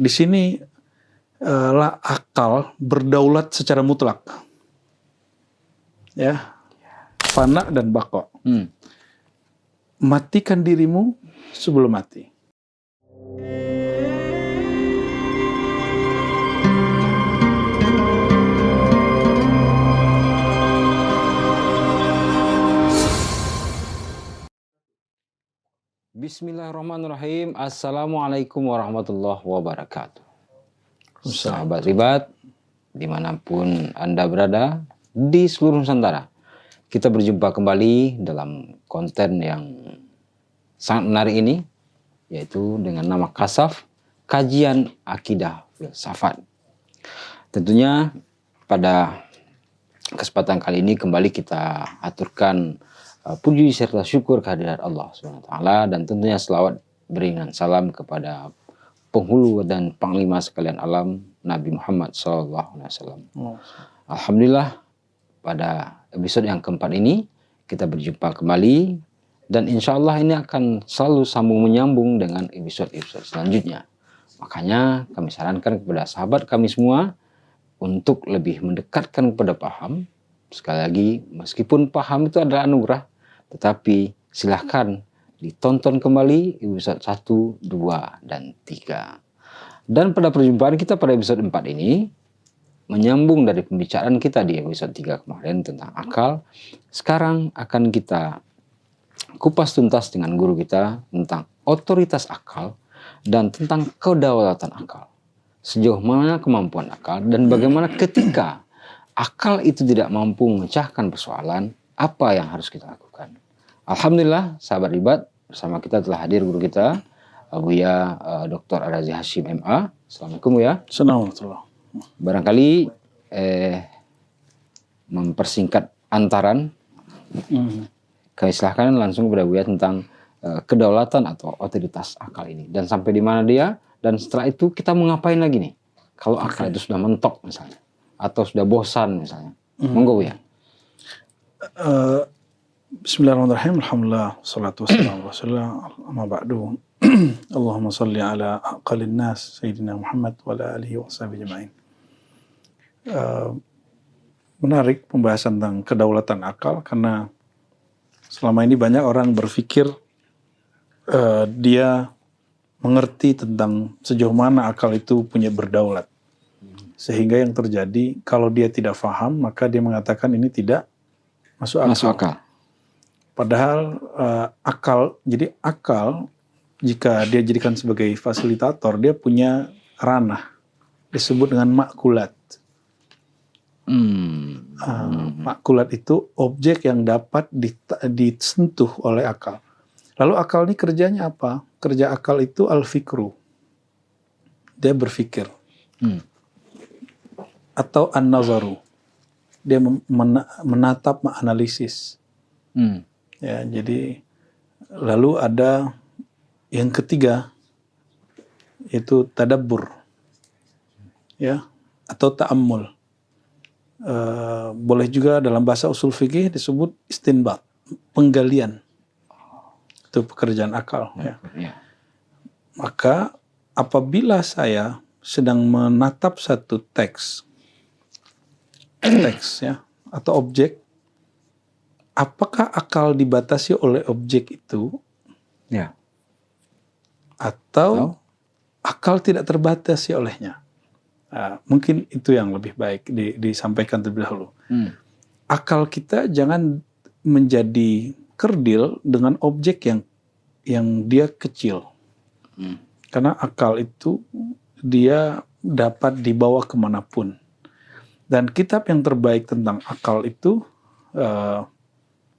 di sini lah akal berdaulat secara mutlak. Ya, fana dan baqa. Matikan dirimu sebelum mati. Bismillahirrahmanirrahim. Assalamualaikum warahmatullahi wabarakatuh. Sahabat Ribat, dimanapun Anda berada di seluruh Nusantara, kita berjumpa kembali dalam konten yang sangat menarik ini, yaitu dengan nama Kasaf, Kajian Akidah Filsafat. Tentunya pada kesempatan kali ini kembali kita aturkan puji serta syukur kehadirat Allah SWT, dan tentunya selawat beriringan salam kepada penghulu dan panglima sekalian alam, Nabi Muhammad SAW. Alhamdulillah, pada episode yang keempat ini kita berjumpa kembali, dan insya Allah ini akan selalu sambung menyambung dengan episode-episode selanjutnya. Makanya kami sarankan kepada sahabat kami semua untuk lebih mendekatkan kepada paham. Sekali lagi, meskipun paham itu adalah anugerah, tetapi silahkan ditonton kembali episode 1, 2, dan 3. Dan pada perjumpaan kita pada episode 4 ini, menyambung dari pembicaraan kita di episode 3 kemarin tentang akal, sekarang akan kita kupas tuntas dengan guru kita tentang otoritas akal dan tentang kedaulatan akal. Sejauh mana kemampuan akal dan bagaimana ketika akal itu tidak mampu memecahkan persoalan, apa yang harus kita lakukan. Alhamdulillah, sahabat Ribat, bersama kita telah hadir guru kita, Buya Dr. Ar-Razi Hashim MA. Assalamualaikum ya. Assalamualaikum. Barangkali mempersingkat antaran, kami silahkan langsung kepada Buya tentang kedaulatan atau otoritas akal ini. Dan sampai di mana dia, dan setelah itu kita mau ngapain lagi nih? Kalau akal itu sudah mentok misalnya, atau sudah bosan misalnya. Monggo ya. Bismillahirrahmanirrahim. Alhamdulillah, salatu wassalamu ala rasulillah, amma ba'du. Allahumma salli ala aqalin nas Sayyidina Muhammad wa ala alihi wa sahbihi ajma'in. Menarik pembahasan tentang kedaulatan akal, karena selama ini banyak orang berpikir dia mengerti tentang sejauh mana akal itu punya berdaulat. Sehingga yang terjadi, kalau dia tidak faham, maka dia mengatakan ini tidak masuk akal. Padahal jadi akal, jika dia jadikan sebagai fasilitator, dia punya ranah, disebut dengan makulat. Makulat itu objek yang dapat disentuh oleh akal. Lalu akal ini kerjanya apa? Kerja akal itu al-fikru. Dia berpikir. Atau an-nazaru. Dia menatap, menganalisis. Ya, jadi lalu ada yang ketiga, yaitu tadabbur. Ya, atau ta'ammul. Boleh juga dalam bahasa usul fikih disebut istinbat, penggalian. Itu pekerjaan akal. Ya. Maka apabila saya sedang menatap satu teks ya, atau objek, apakah akal dibatasi oleh objek itu? Ya. Atau akal tidak terbatasi olehnya? Mungkin itu yang lebih baik disampaikan terlebih dahulu. Akal kita jangan menjadi kerdil dengan objek yang dia kecil. Karena akal itu dia dapat dibawa kemanapun. Dan kitab yang terbaik tentang akal itu,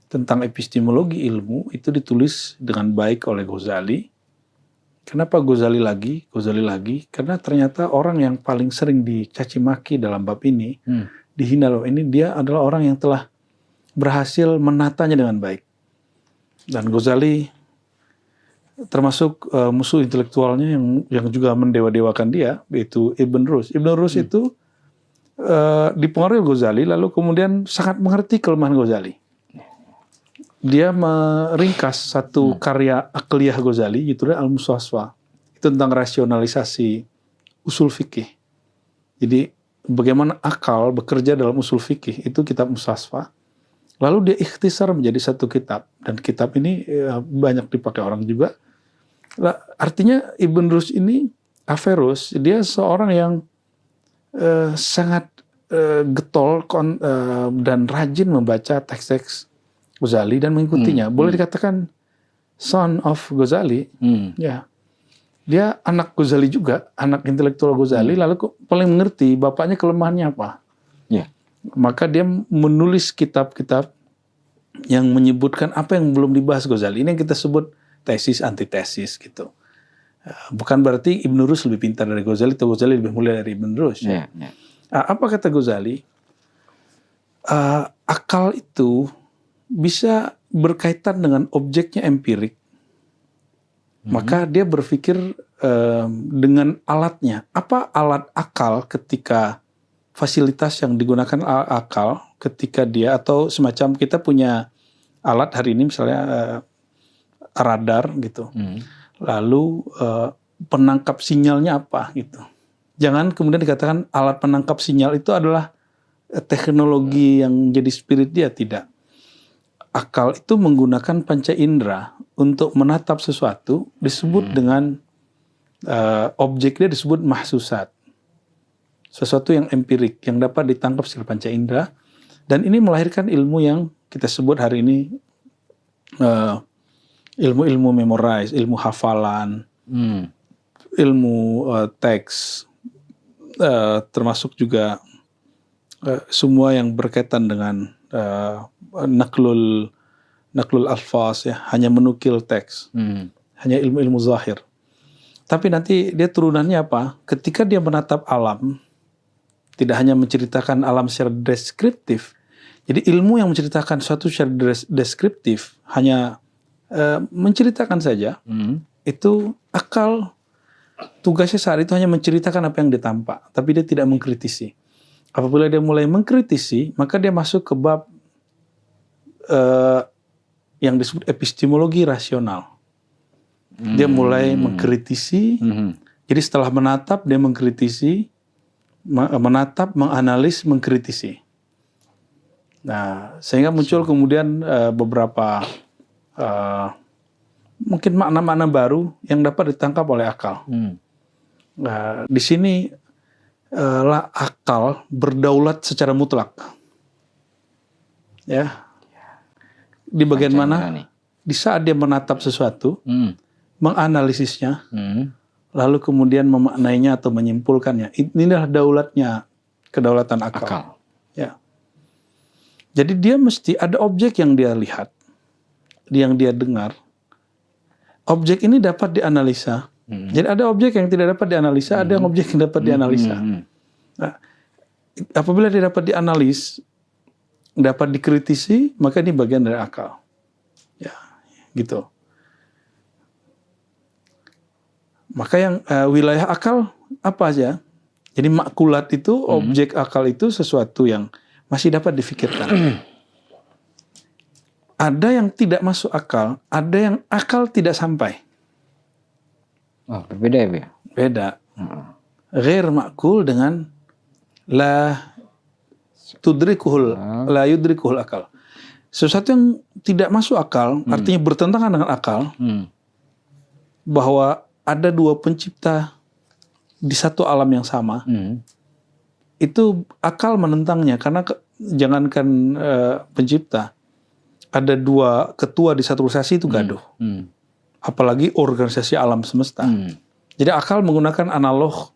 tentang epistemologi ilmu, itu ditulis dengan baik oleh Ghazali. Kenapa Ghazali lagi? Karena ternyata orang yang paling sering dicaci maki dalam bab ini, dihina dalam ini, dia adalah orang yang telah berhasil menatanya dengan baik. Dan Ghazali termasuk musuh intelektualnya yang juga mendewa-dewakan dia, yaitu Ibn Rushd. Ibn Rushd itu dipengaruhi Ghazali, lalu kemudian sangat mengerti kelemahan Ghazali. Dia meringkas satu karya akliyah Ghazali, judulnya Al-Mustasfa. Itu tentang rasionalisasi usul fikih. Jadi bagaimana akal bekerja dalam usul fikih itu kitab Mustasfa. Lalu dia ikhtisar menjadi satu kitab, dan kitab ini banyak dipakai orang juga. Artinya Ibn Rushd ini, Averroes, dia seorang yang sangat getol dan rajin membaca teks-teks Ghazali dan mengikutinya. Boleh dikatakan son of Ghazali. Ya, dia anak Ghazali juga, anak intelektual Ghazali. Lalu kok paling mengerti bapaknya kelemahannya apa. Maka dia menulis kitab-kitab yang menyebutkan apa yang belum dibahas Ghazali. Ini yang kita sebut tesis antitesis gitu. Bukan berarti Ibn Rushd lebih pintar dari Ghazali atau Ghazali lebih mulia dari Ibn Rushd. Apa kata Ghazali? Akal itu bisa berkaitan dengan objeknya empirik. Maka dia berpikir dengan alatnya. Apa alat akal ketika fasilitas yang digunakan akal ketika dia, atau semacam kita punya alat hari ini misalnya radar gitu. Lalu penangkap sinyalnya apa gitu. Jangan kemudian dikatakan alat penangkap sinyal itu adalah teknologi yang jadi spirit dia, tidak. Akal itu menggunakan panca indera untuk menatap sesuatu, disebut dengan objeknya disebut mahsusat. Sesuatu yang empirik, yang dapat ditangkap secara panca indera. Dan ini melahirkan ilmu yang kita sebut hari ini ilmu-ilmu memorize, ilmu hafalan, ilmu teks, termasuk juga semua yang berkaitan dengan naklul alfaz, ya, hanya menukil teks, hanya ilmu-ilmu zahir. Tapi nanti dia turunannya apa? Ketika dia menatap alam, tidak hanya menceritakan alam secara deskriptif. Jadi ilmu yang menceritakan suatu secara deskriptif, hanya menceritakan saja, itu akal tugasnya saat itu hanya menceritakan apa yang ditampak, tapi dia tidak mengkritisi. Apabila dia mulai mengkritisi, maka dia masuk ke bab yang disebut epistemologi rasional. Dia mulai mengkritisi. Jadi setelah menatap, dia mengkritisi, menatap, menganalis, mengkritisi. Nah, sehingga muncul kemudian beberapa mungkin makna-makna baru yang dapat ditangkap oleh akal. Nah, di sini lah akal berdaulat secara mutlak. Ya. Di bagian mana? Di saat dia menatap sesuatu, menganalisisnya, lalu kemudian memaknainya atau menyimpulkannya. Inilah daulatnya, kedaulatan akal. Ya. Jadi dia mesti ada objek yang dia lihat, yang dia dengar. Objek ini dapat dianalisa. Jadi ada objek yang tidak dapat dianalisa, ada yang objek yang dapat dianalisa. Nah, apabila dia dapat dianalis, dapat dikritisi, maka ini bagian dari akal. Ya, gitu. Maka yang wilayah akal apa aja? Jadi makulat itu, objek akal itu sesuatu yang masih dapat difikirkan. Ada yang tidak masuk akal, ada yang akal tidak sampai. Oh, berbeda ya? Beda. Ghair makul dengan la yudrikuhul akal. Sesuatu yang tidak masuk akal, artinya bertentangan dengan akal, bahwa ada dua pencipta di satu alam yang sama, itu akal menentangnya. Karena jangankan pencipta, ada dua ketua di satu organisasi itu gaduh. Apalagi organisasi alam semesta. Jadi akal menggunakan analog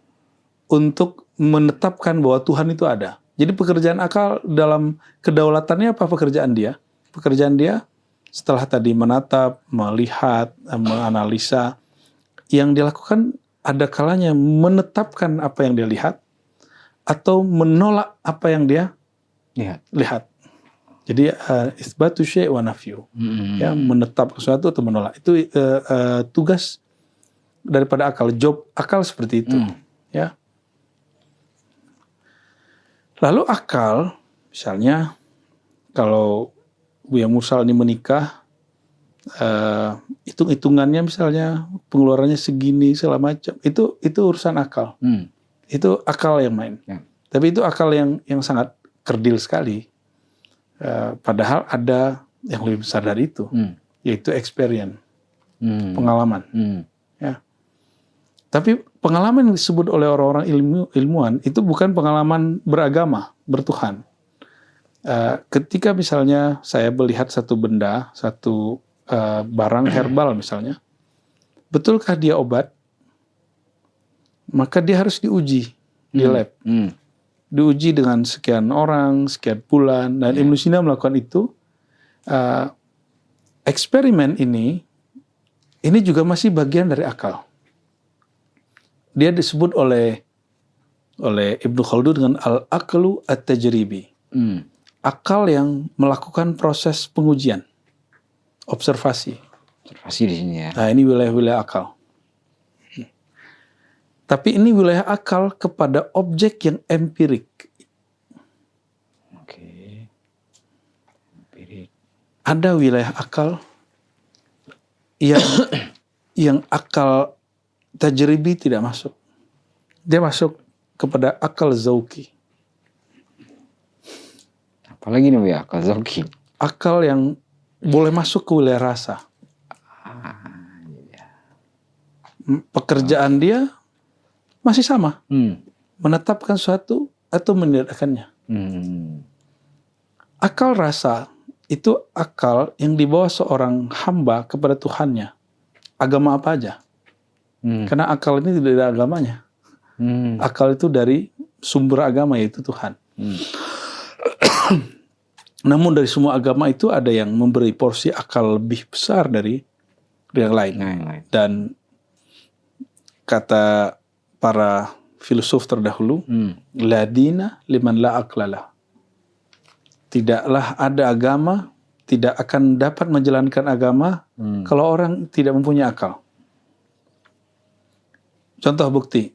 untuk menetapkan bahwa Tuhan itu ada. Jadi pekerjaan akal dalam kedaulatannya apa pekerjaan dia? Pekerjaan dia setelah tadi menatap, melihat, menganalisa, yang dilakukan ada kalanya menetapkan apa yang dia lihat atau menolak apa yang dia lihat. Jadi isbatu syai' wa nafyu. Ya, menetap sesuatu atau menolak. Itu tugas daripada akal, job akal seperti itu. Ya. Lalu akal, misalnya kalau Buya Mursal ini menikah, hitung-hitungannya misalnya pengeluarannya segini segala macam, itu urusan akal. Itu akal yang main. Ya. Tapi itu akal yang sangat kerdil sekali. Padahal ada yang lebih besar dari itu, yaitu experience, pengalaman. Ya. Tapi pengalaman yang disebut oleh orang-orang ilmuwan itu bukan pengalaman beragama, bertuhan. Ketika misalnya saya melihat satu benda, satu barang herbal misalnya, betulkah dia obat? Maka dia harus diuji di lab. Diuji dengan sekian orang, sekian bulan, dan Ibnu Sina melakukan itu. Eksperimen ini juga masih bagian dari akal. Dia disebut oleh Ibnu Khaldun dengan al-aqlu at-tajribi. Akal yang melakukan proses pengujian, observasi. Observasi di sini ya. Nah, ini wilayah-wilayah akal. Tapi ini wilayah akal kepada objek yang empirik. Oke. Empirik. Ada wilayah akal yang akal tajribi tidak masuk. Dia masuk kepada akal zauki. Apalagi nih ya, akal zauki. Akal yang boleh masuk ke wilayah rasa. Pekerjaan dia masih sama. Menetapkan sesuatu atau menidakkannya. Akal rasa itu akal yang dibawa seorang hamba kepada Tuhannya. Agama apa aja. Karena akal ini tidak ada agamanya. Akal itu dari sumber agama, yaitu Tuhan. Namun dari semua agama itu ada yang memberi porsi akal lebih besar dari yang lain. Dan kata para filosof terdahulu, la dina liman la aqlala. Tidaklah ada agama, tidak akan dapat menjalankan agama kalau orang tidak mempunyai akal. Contoh bukti,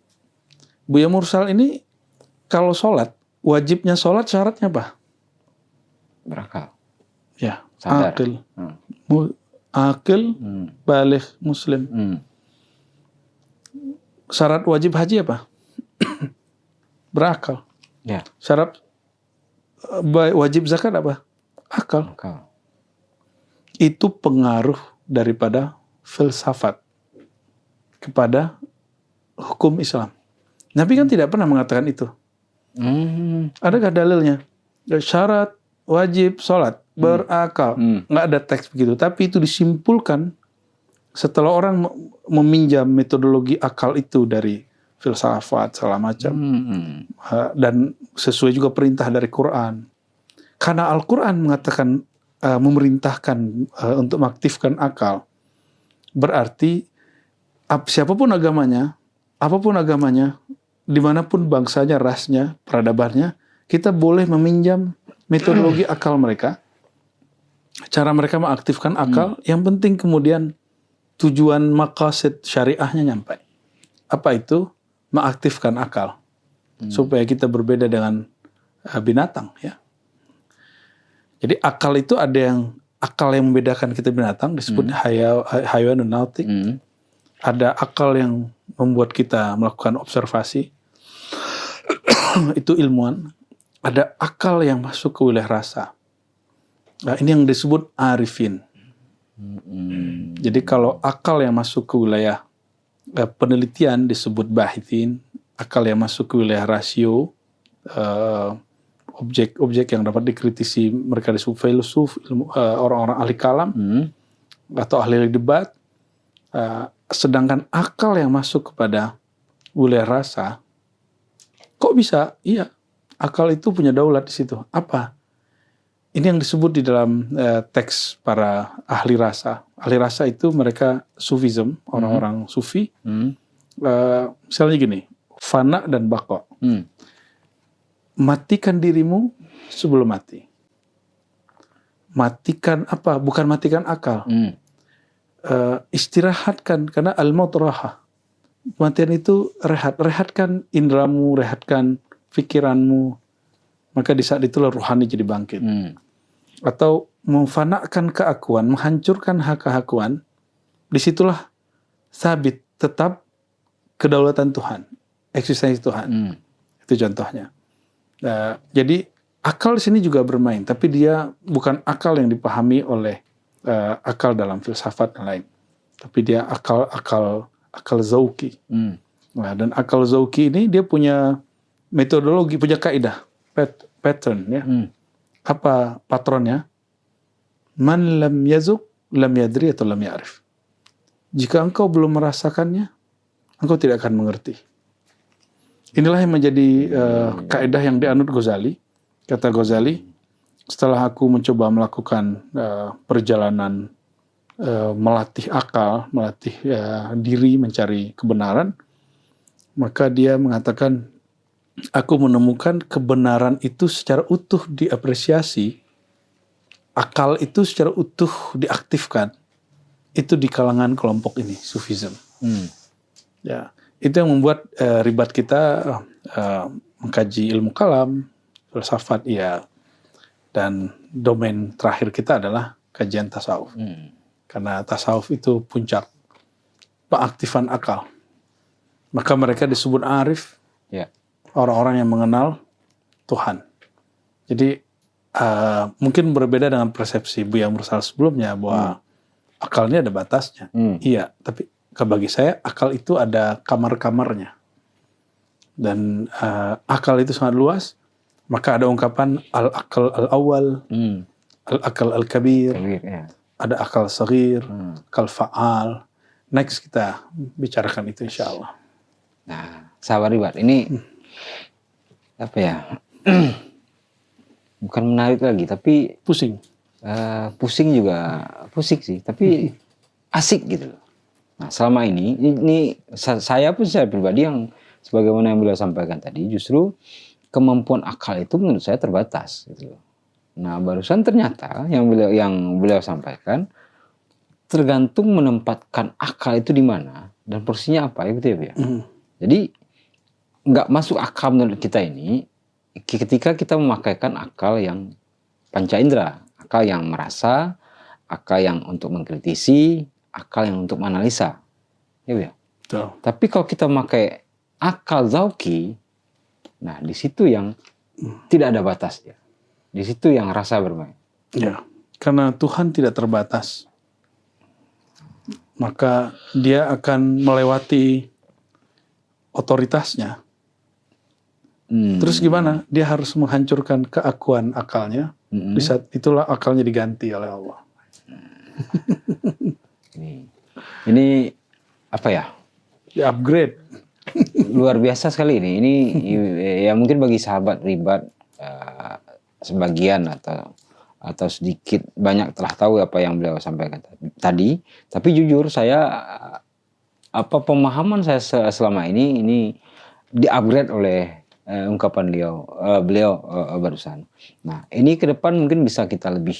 Buya Mursal ini kalau sholat, wajibnya sholat syaratnya apa? Berakal. Ya, sadar. Akil, baligh, muslim. Syarat wajib haji apa? Berakal. Ya. Syarat wajib zakat apa? Akal. Itu pengaruh daripada filsafat kepada hukum Islam. Nabi kan tidak pernah mengatakan itu. Adakah dalilnya? Syarat wajib sholat berakal. Nggak ada teks begitu. Tapi itu disimpulkan setelah orang meminjam metodologi akal itu dari filsafat segala macam. Dan sesuai juga perintah dari Quran. Karena Al-Quran mengatakan memerintahkan untuk mengaktifkan akal. Berarti siapapun agamanya, apapun agamanya, dimanapun bangsanya, rasnya, peradabannya, kita boleh meminjam metodologi akal mereka. Cara mereka mengaktifkan akal, yang penting kemudian tujuan maqasid syariahnya nyampe. Apa itu? Mengaktifkan akal. Supaya kita berbeda dengan binatang. Ya. Jadi akal itu ada yang, akal yang membedakan kita binatang, disebut hayawanun nautik. Ada akal yang membuat kita melakukan observasi. Itu ilmuwan. Ada akal yang masuk ke wilayah rasa. Nah, ini yang disebut arifin. Jadi kalau akal yang masuk ke wilayah penelitian disebut bahithin, akal yang masuk ke wilayah rasio, objek-objek yang dapat dikritisi, mereka disebut filosof, orang-orang ahli kalam atau ahli debat. Sedangkan akal yang masuk kepada wilayah rasa, kok bisa? Iya, akal itu punya daulat di situ. Apa? Ini yang disebut di dalam teks para ahli rasa. Ahli rasa itu mereka sufism, orang-orang sufi. Misalnya gini, fana dan bako. Matikan dirimu sebelum mati. Matikan apa? Bukan matikan akal. Istirahatkan, karena al-maut raha. Kematian itu rehat. Rehatkan indramu, rehatkan pikiranmu. Maka di saat itulah ruhani jadi bangkit. Atau memfanakkan keakuan, menghancurkan keakuan, disitulah sabit, tetap kedaulatan Tuhan. eksistensi Tuhan. Itu contohnya. Nah, jadi akal di sini juga bermain, tapi dia bukan akal yang dipahami oleh akal dalam filsafat yang lain, tapi dia akal zauki. Nah, dan akal zauki ini dia punya metodologi, punya kaidah, pattern ya. Apa patronnya? Man lam yazuk lam yadri atau lam ya'rif. Jika engkau belum merasakannya, engkau tidak akan mengerti. Inilah yang menjadi kaidah yang dianut Ghazali. Kata Ghazali, setelah aku mencoba melakukan perjalanan melatih akal, melatih diri mencari kebenaran, maka dia mengatakan, aku menemukan kebenaran itu secara utuh diapresiasi, akal itu secara utuh diaktifkan, itu di kalangan kelompok ini, Sufism. Ya, itu yang membuat ribat kita mengkaji ilmu kalam, filsafat, ya, dan domain terakhir kita adalah kajian tasawuf. Karena tasawuf itu puncak pengaktifan akal. Maka mereka disebut arif, orang-orang yang mengenal Tuhan. Jadi mungkin berbeda dengan persepsi Buya Mursal sebelumnya bahwa akal ini ada batasnya. Iya, tapi bagi saya akal itu ada kamar-kamarnya. Dan akal itu sangat luas. Maka ada ungkapan al-akal al-awwal, al-akal al-kabir, ada akal saghir, akal fa'al. Next kita bicarakan itu insya Allah. Nah, sahabat ribat, ini apa ya? Bukan menarik lagi, tapi pusing. Pusing juga pusing sih, tapi asik gitu loh. Nah, selama ini saya pun secara pribadi yang sebagaimana yang beliau sampaikan tadi, justru kemampuan akal itu menurut saya terbatas gitu loh. Nah, barusan ternyata yang beliau sampaikan tergantung menempatkan akal itu di mana dan porsinya apa ya, betul ya. Jadi nggak masuk akal menurut kita ini ketika kita memakaikan akal yang panca indera, akal yang merasa, akal yang untuk mengkritisi, akal yang untuk menganalisa, ya. Tapi kalau kita memakai akal zauki, nah di situ yang tidak ada batasnya, di situ yang rasa bermain. Ya, karena Tuhan tidak terbatas, maka dia akan melewati otoritasnya. Terus gimana? Dia harus menghancurkan keakuan akalnya. Di saat itulah akalnya diganti oleh Allah. Ini apa ya? Di upgrade. Luar biasa sekali ini. Ini ya mungkin bagi sahabat ribat sebagian atau sedikit banyak telah tahu apa yang beliau sampaikan tadi. Tapi jujur saya pemahaman saya selama ini di-upgrade oleh ungkapan beliau barusan. Nah, ini ke depan mungkin bisa kita lebih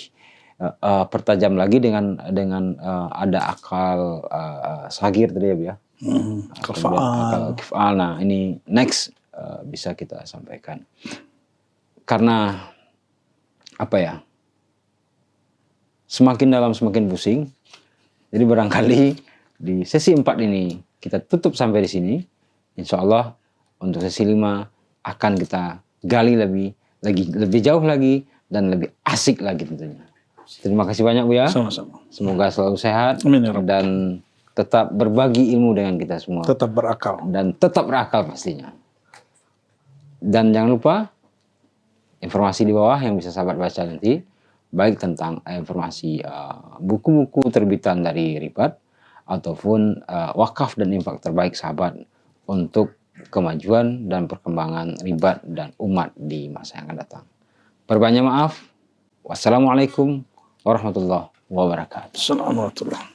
pertajam lagi dengan ada akal sagir tadi ya. Akal kif'al. Nah, ini next bisa kita sampaikan. Karena apa ya? Semakin dalam semakin pusing. Jadi barangkali di sesi 4 ini kita tutup sampai di sini. Insya Allah untuk sesi 5 akan kita gali lebih jauh lagi dan lebih asik lagi tentunya. Terima kasih banyak Buya. Sama-sama. Semoga selalu sehat. Amin, ya Rabb. Dan tetap berbagi ilmu dengan kita semua. Tetap berakal. Dan tetap berakal pastinya. Dan jangan lupa informasi di bawah yang bisa sahabat baca nanti, baik tentang informasi buku-buku terbitan dari Ribat ataupun wakaf dan infak terbaik sahabat untuk kemajuan dan perkembangan ribat dan umat di masa yang akan datang. Berbanyak maaf. Wassalamualaikum warahmatullahi wabarakatuh. Assalamualaikum.